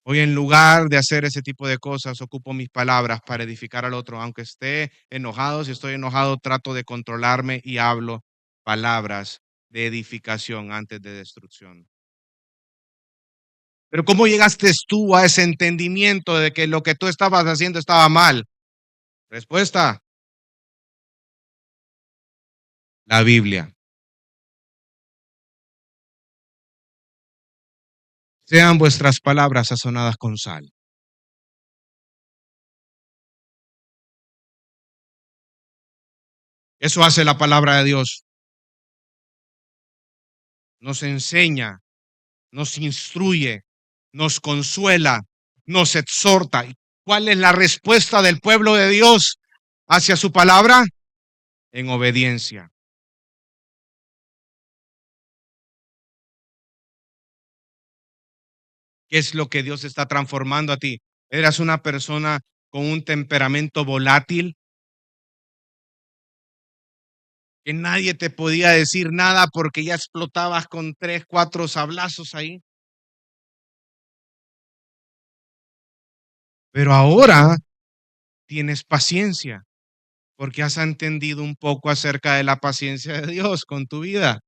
[SPEAKER 1] Hoy en lugar de hacer ese tipo de cosas, ocupo mis palabras para edificar al otro. Aunque esté enojado, si estoy enojado, trato de controlarme y hablo palabras de edificación antes de destrucción. Pero ¿cómo llegaste tú a ese entendimiento de que lo que tú estabas haciendo estaba mal? Respuesta, la Biblia. Sean vuestras palabras sazonadas con sal. Eso hace la palabra de Dios. Nos enseña, nos instruye, nos consuela, nos exhorta. ¿Y cuál es la respuesta del pueblo de Dios hacia su palabra? En obediencia. ¿Qué es lo que Dios está transformando a ti? ¿Eras una persona con un temperamento volátil, que nadie te podía decir nada porque ya explotabas con 3, 4 sablazos ahí? Pero ahora tienes paciencia porque has entendido un poco acerca de la paciencia de Dios con tu vida.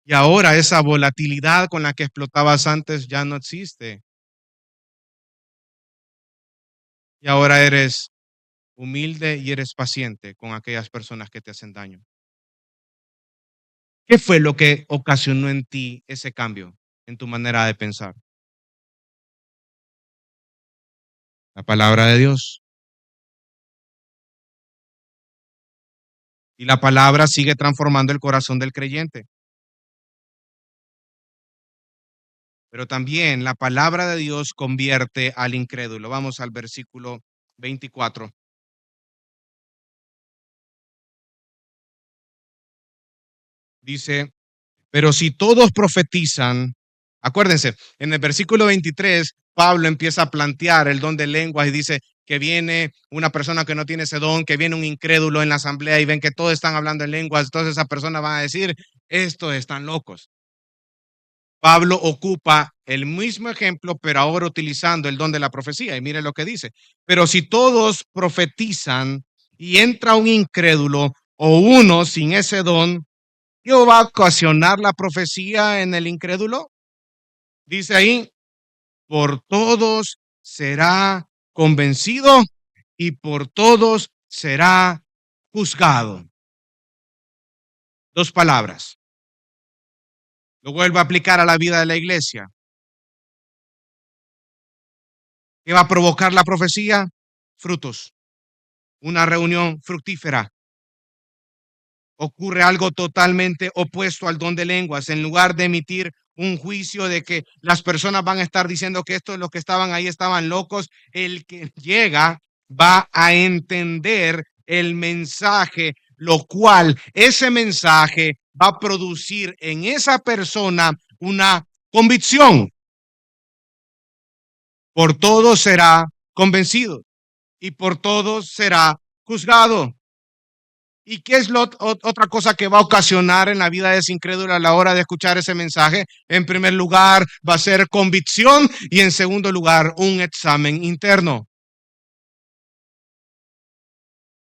[SPEAKER 1] Y ahora esa volatilidad con la que explotabas antes ya no existe. Y ahora eres humilde y eres paciente con aquellas personas que te hacen daño. ¿Qué fue lo que ocasionó en ti ese cambio en tu manera de pensar? La palabra de Dios. Y la palabra sigue transformando el corazón del creyente. Pero también la palabra de Dios convierte al incrédulo. Vamos al versículo 24. Dice, pero si todos profetizan, acuérdense, en el versículo 23, Pablo empieza a plantear el don de lenguas y dice que viene una persona que no tiene ese don, que viene un incrédulo en la asamblea y ven que todos están hablando en lenguas, entonces esa persona va a decir, estos están locos. Pablo ocupa el mismo ejemplo, pero ahora utilizando el don de la profecía. Y mire lo que dice. Pero si todos profetizan y entra un incrédulo o uno sin ese don, ¿qué va a ocasionar la profecía en el incrédulo? Dice ahí, por todos será convencido y por todos será juzgado. Dos palabras. Lo vuelvo a aplicar a la vida de la iglesia. ¿Qué va a provocar la profecía? Frutos. Una reunión fructífera. Ocurre algo totalmente opuesto al don de lenguas. En lugar de emitir un juicio de que las personas van a estar diciendo que estos los que estaban ahí estaban locos, el que llega va a entender el mensaje, lo cual ese mensaje va a producir en esa persona una convicción. Por todos será convencido y por todos será juzgado. ¿Y qué es otra cosa que va a ocasionar en la vida de ese incrédulo a la hora de escuchar ese mensaje? En primer lugar, va a ser convicción y en segundo lugar, un examen interno.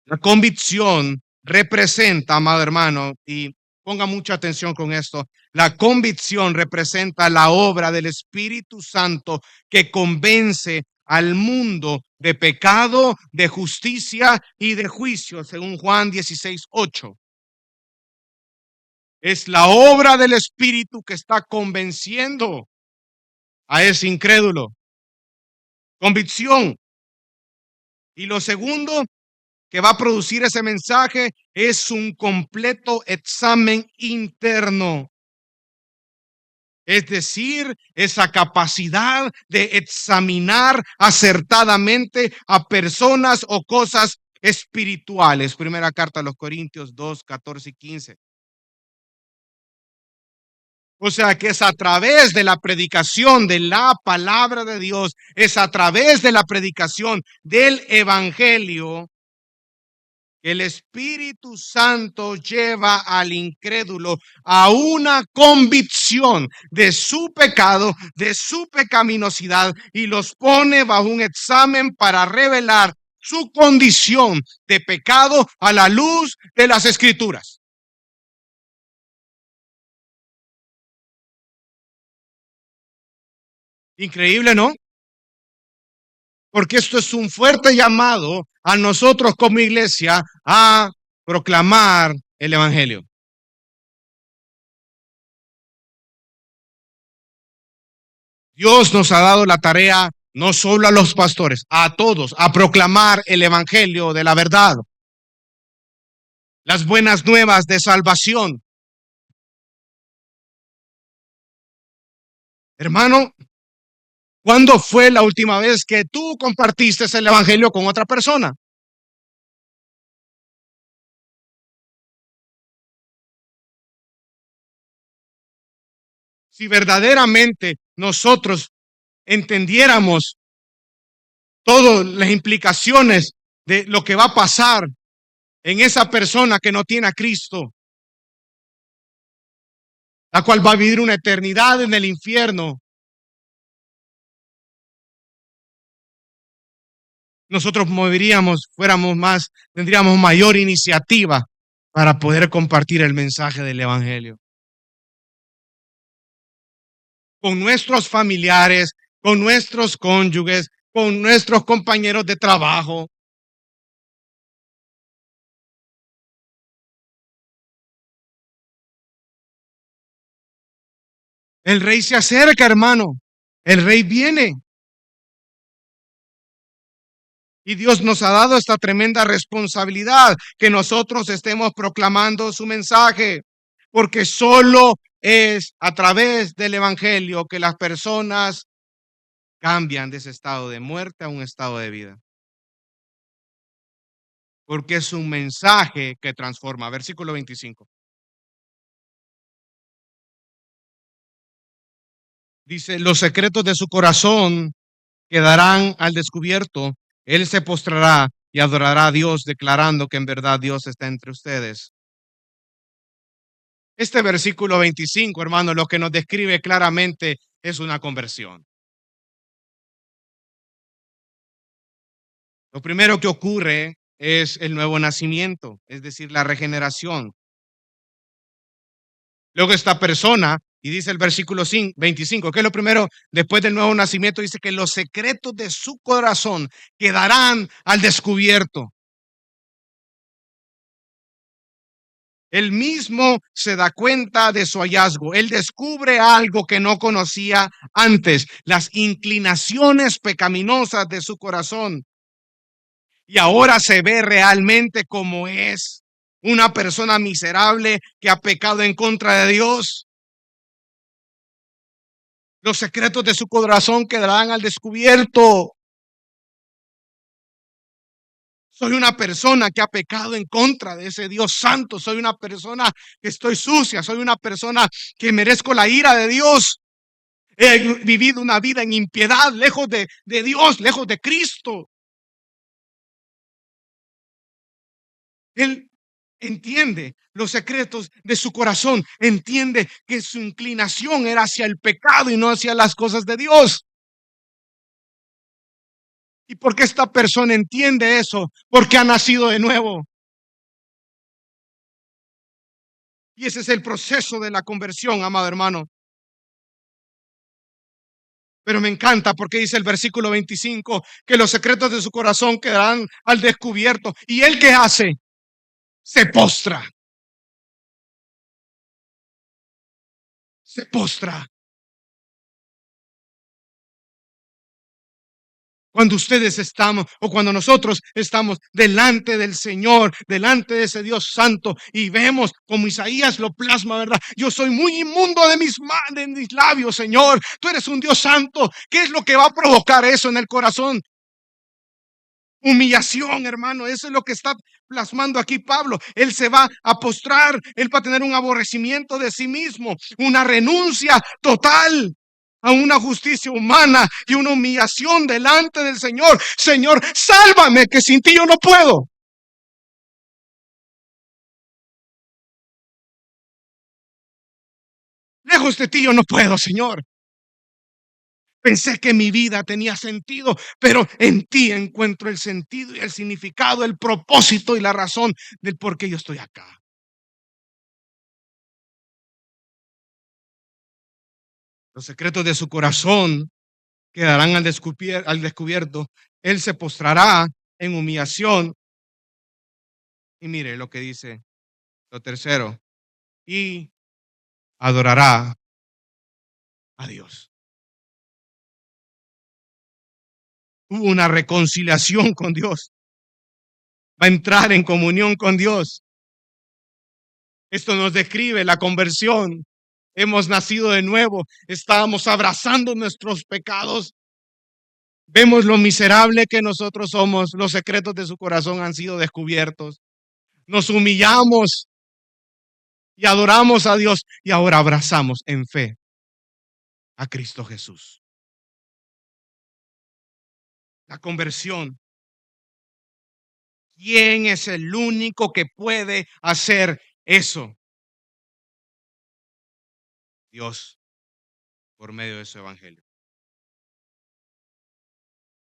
[SPEAKER 1] La convicción representa, amado hermano, y ponga mucha atención con esto, la convicción representa la obra del Espíritu Santo que convence al mundo de pecado, de justicia y de juicio, según Juan 16:8. Es la obra del Espíritu que está convenciendo a ese incrédulo. Convicción. Y lo segundo que va a producir ese mensaje es un completo examen interno. Es decir, esa capacidad de examinar acertadamente a personas o cosas espirituales. Primera carta a los Corintios 2, 14 y 15. O sea que es a través de la predicación de la palabra de Dios, es a través de la predicación del evangelio que el Espíritu Santo lleva al incrédulo a una convicción de su pecado, de su pecaminosidad, y los pone bajo un examen para revelar su condición de pecado a la luz de las Escrituras. Increíble, ¿no? Porque esto es un fuerte llamado a nosotros como iglesia a proclamar el evangelio. Dios nos ha dado la tarea no solo a los pastores, a todos, a proclamar el evangelio de la verdad, las buenas nuevas de salvación. Hermano, ¿cuándo fue la última vez que tú compartiste el evangelio con otra persona? Si verdaderamente nosotros entendiéramos todas las implicaciones de lo que va a pasar en esa persona que no tiene a Cristo, la cual va a vivir una eternidad en el infierno, nosotros moveríamos, fuéramos más, tendríamos mayor iniciativa para poder compartir el mensaje del evangelio con nuestros familiares, con nuestros cónyuges, con nuestros compañeros de trabajo. El rey se acerca, hermano. El rey viene. Y Dios nos ha dado esta tremenda responsabilidad, que nosotros estemos proclamando su mensaje, porque solo es a través del evangelio que las personas cambian de ese estado de muerte a un estado de vida. Porque es un mensaje que transforma. Versículo 25. Dice, los secretos de su corazón quedarán al descubierto. Él se postrará y adorará a Dios, declarando que en verdad Dios está entre ustedes. Este versículo 25, hermano, lo que nos describe claramente es una conversión. Lo primero que ocurre es el nuevo nacimiento, es decir, la regeneración. Luego esta persona, y dice el versículo 25, que es lo primero, después del nuevo nacimiento, dice que los secretos de su corazón quedarán al descubierto. Él mismo se da cuenta de su hallazgo. Él descubre algo que no conocía antes, las inclinaciones pecaminosas de su corazón. Y ahora se ve realmente como es, una persona miserable que ha pecado en contra de Dios. Los secretos de su corazón quedarán al descubierto. Soy una persona que ha pecado en contra de ese Dios santo. Soy una persona que estoy sucia. Soy una persona que merezco la ira de Dios. He vivido una vida en impiedad, lejos de Dios, lejos de Cristo. Él entiende los secretos de su corazón. Entiende que su inclinación era hacia el pecado y no hacia las cosas de Dios. ¿Y por qué esta persona entiende eso? Porque ha nacido de nuevo. Y ese es el proceso de la conversión, amado hermano. Pero me encanta porque dice el versículo 25 que los secretos de su corazón quedarán al descubierto. ¿Y él qué hace? Se postra. se postra. Cuando ustedes estamos o cuando nosotros estamos delante del Señor, delante de ese Dios santo y vemos como Isaías lo plasma, ¿verdad? Yo soy muy inmundo de mis labios, Señor. Tú eres un Dios santo. ¿Qué es lo que va a provocar eso en el corazón? Humillación, hermano. Eso es lo que está plasmando aquí Pablo. Él se va a postrar, él va a tener un aborrecimiento de sí mismo, una renuncia total a una justicia humana y una humillación delante del Señor. Señor, sálvame, que sin ti yo no puedo. Lejos de ti yo no puedo, Señor. Pensé que mi vida tenía sentido, pero en ti encuentro el sentido y el significado, el propósito y la razón del por qué yo estoy acá. Los secretos de su corazón quedarán al descubierto. Él se postrará en humillación. Y mire lo que dice lo tercero. Y adorará a Dios. Hubo una reconciliación con Dios. Va a entrar en comunión con Dios. Esto nos describe la conversión. Hemos nacido de nuevo. Estábamos abrazando nuestros pecados. Vemos lo miserable que nosotros somos. Los secretos de su corazón han sido descubiertos. Nos humillamos y adoramos a Dios y ahora abrazamos en fe a Cristo Jesús. La conversión. ¿Quién es el único que puede hacer eso? Dios, por medio de su evangelio.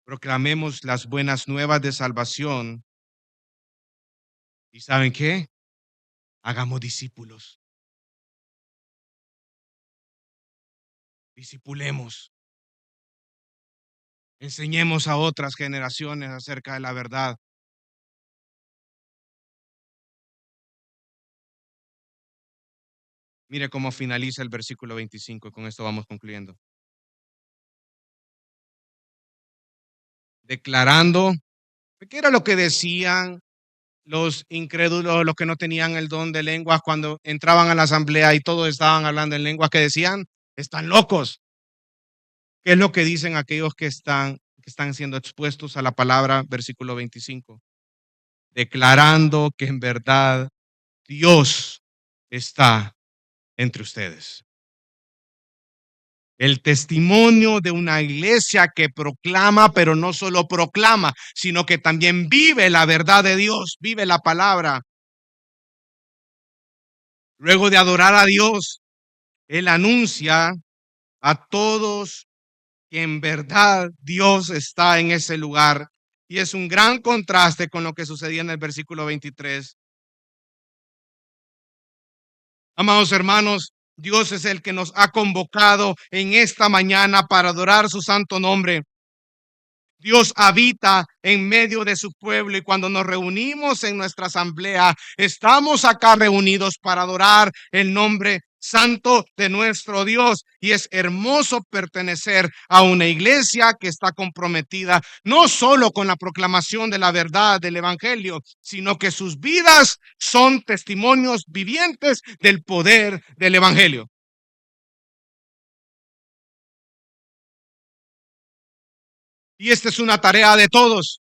[SPEAKER 1] Proclamemos las buenas nuevas de salvación. ¿Y saben qué? Hagamos discípulos. Discipulemos. Enseñemos a otras generaciones acerca de la verdad. Mire cómo finaliza el versículo 25 y con esto vamos concluyendo. Declarando, ¿qué era lo que decían los incrédulos, los que no tenían el don de lenguas cuando entraban a la asamblea y todos estaban hablando en lenguas? Que decían, están locos. ¿Qué es lo que dicen aquellos que están siendo expuestos a la palabra? Versículo 25. Declarando que en verdad Dios está entre ustedes. El testimonio de una iglesia que proclama, pero no solo proclama, sino que también vive la verdad de Dios, vive la palabra. Luego de adorar a Dios, Él anuncia a todos que en verdad Dios está en ese lugar. Y es un gran contraste con lo que sucedía en el versículo 23. Amados hermanos, Dios es el que nos ha convocado en esta mañana para adorar su santo nombre. Dios habita en medio de su pueblo y cuando nos reunimos en nuestra asamblea, estamos acá reunidos para adorar el nombre santo de nuestro Dios. Y es hermoso pertenecer a una iglesia que está comprometida no solo con la proclamación de la verdad del evangelio, sino que sus vidas son testimonios vivientes del poder del evangelio. Y esta es una tarea de todos.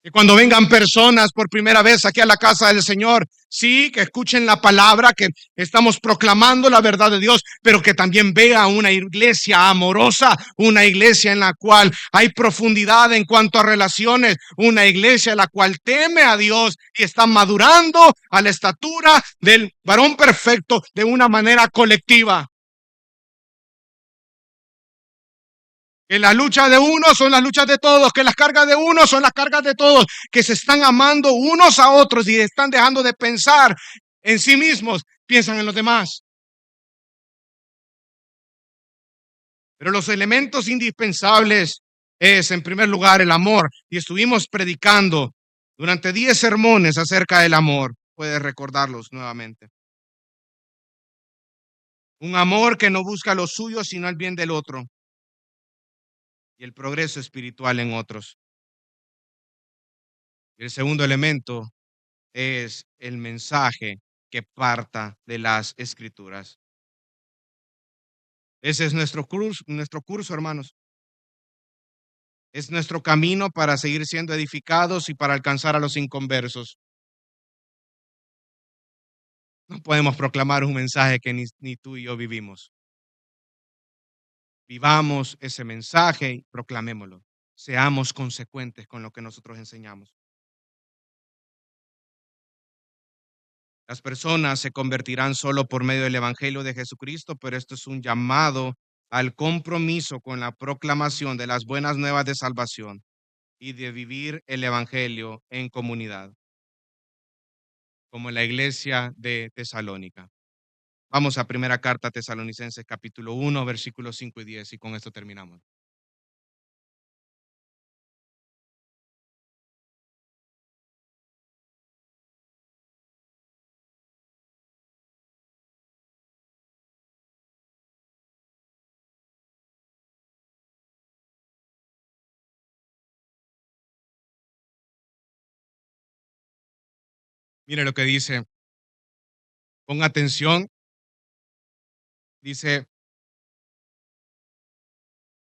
[SPEAKER 1] Que cuando vengan personas por primera vez aquí a la casa del Señor, sí, que escuchen la palabra, que estamos proclamando la verdad de Dios, pero que también vean una iglesia amorosa, una iglesia en la cual hay profundidad en cuanto a relaciones, una iglesia en la cual teme a Dios y está madurando a la estatura del varón perfecto de una manera colectiva. Que la lucha de uno son las luchas de todos, que las cargas de uno son las cargas de todos, que se están amando unos a otros y están dejando de pensar en sí mismos, piensan en los demás. Pero los elementos indispensables es, en primer lugar, el amor. Y estuvimos predicando durante 10 sermones acerca del amor. Puedes recordarlos nuevamente. Un amor que no busca lo suyo, sino el bien del otro. Y el progreso espiritual en otros. Y el segundo elemento es el mensaje que parta de las Escrituras. Ese es nuestro curso, hermanos. Es nuestro camino para seguir siendo edificados y para alcanzar a los inconversos. No podemos proclamar un mensaje que ni tú y yo vivimos. Vivamos ese mensaje y proclamémoslo. Seamos consecuentes con lo que nosotros enseñamos. Las personas se convertirán solo por medio del Evangelio de Jesucristo, pero esto es un llamado al compromiso con la proclamación de las buenas nuevas de salvación y de vivir el Evangelio en comunidad, como en la iglesia de Tesalónica. Vamos a primera carta a Tesalonicenses capítulo 1, versículos 5 y 10, y con esto terminamos. Mire lo que dice, ponga atención, dice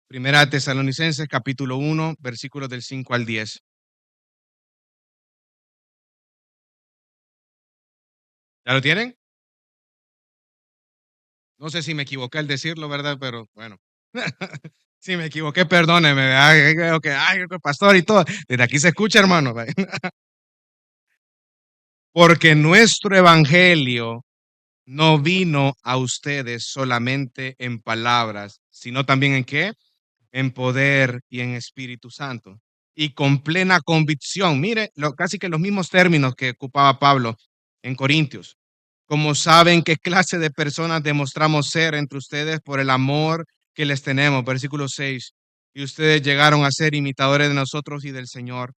[SPEAKER 1] primera Tesalonicenses capítulo 1, versículos del 5 al 10. ¿Ya lo tienen? No sé si me equivoqué al decirlo, ¿verdad? Pero bueno, si me equivoqué, perdóneme. Ay, pastor y todo. Desde aquí se escucha, hermano. Porque nuestro evangelio no vino a ustedes solamente en palabras, sino también en qué? En poder y en Espíritu Santo. Y con plena convicción. Mire, casi que los mismos términos que ocupaba Pablo en Corintios. Como saben qué clase de personas demostramos ser entre ustedes por el amor que les tenemos. Versículo 6. Y ustedes llegaron a ser imitadores de nosotros y del Señor,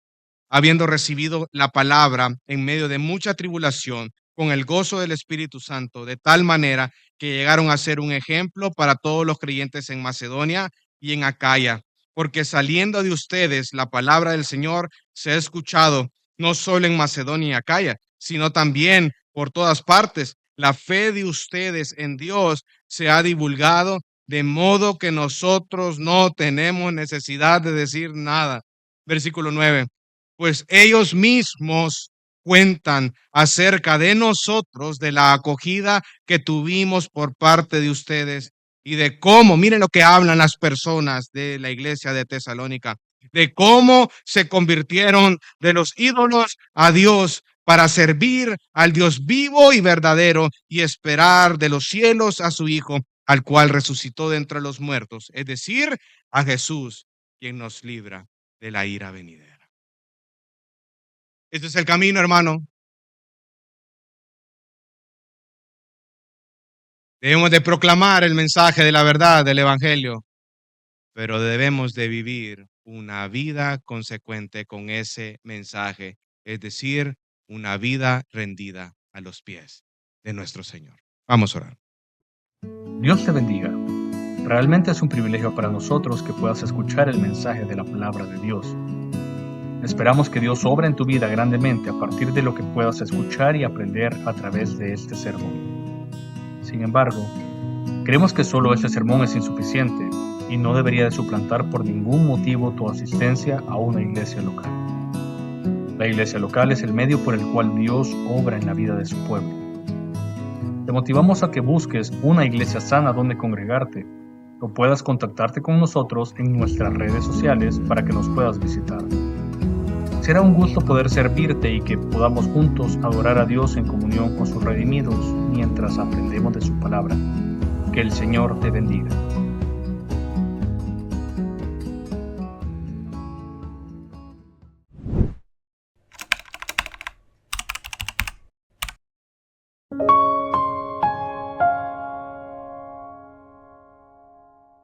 [SPEAKER 1] habiendo recibido la palabra en medio de mucha tribulación, con el gozo del Espíritu Santo, de tal manera que llegaron a ser un ejemplo para todos los creyentes en Macedonia y en Acaya, porque saliendo de ustedes la palabra del Señor se ha escuchado no solo en Macedonia y Acaya, sino también por todas partes. La fe de ustedes en Dios se ha divulgado, de modo que nosotros no tenemos necesidad de decir nada. Versículo 9. Pues ellos mismos cuentan acerca de nosotros, de la acogida que tuvimos por parte de ustedes y de cómo, miren lo que hablan las personas de la iglesia de Tesalónica, de cómo se convirtieron de los ídolos a Dios para servir al Dios vivo y verdadero y esperar de los cielos a su Hijo, al cual resucitó de entre los muertos, es decir, a Jesús, quien nos libra de la ira venidera. Este es el camino, hermano. Debemos de proclamar el mensaje de la verdad del Evangelio, pero debemos de vivir una vida consecuente con ese mensaje, es decir, una vida rendida a los pies de nuestro Señor. Vamos a orar.
[SPEAKER 2] Dios te bendiga. Realmente es un privilegio para nosotros que puedas escuchar el mensaje de la palabra de Dios. Esperamos que Dios obre en tu vida grandemente a partir de lo que puedas escuchar y aprender a través de este sermón. Sin embargo, creemos que solo este sermón es insuficiente y no debería de suplantar por ningún motivo tu asistencia a una iglesia local. La iglesia local es el medio por el cual Dios obra en la vida de su pueblo. Te motivamos a que busques una iglesia sana donde congregarte o puedas contactarte con nosotros en nuestras redes sociales para que nos puedas visitar. Será un gusto poder servirte y que podamos juntos adorar a Dios en comunión con sus redimidos mientras aprendemos de su palabra. Que el Señor te bendiga.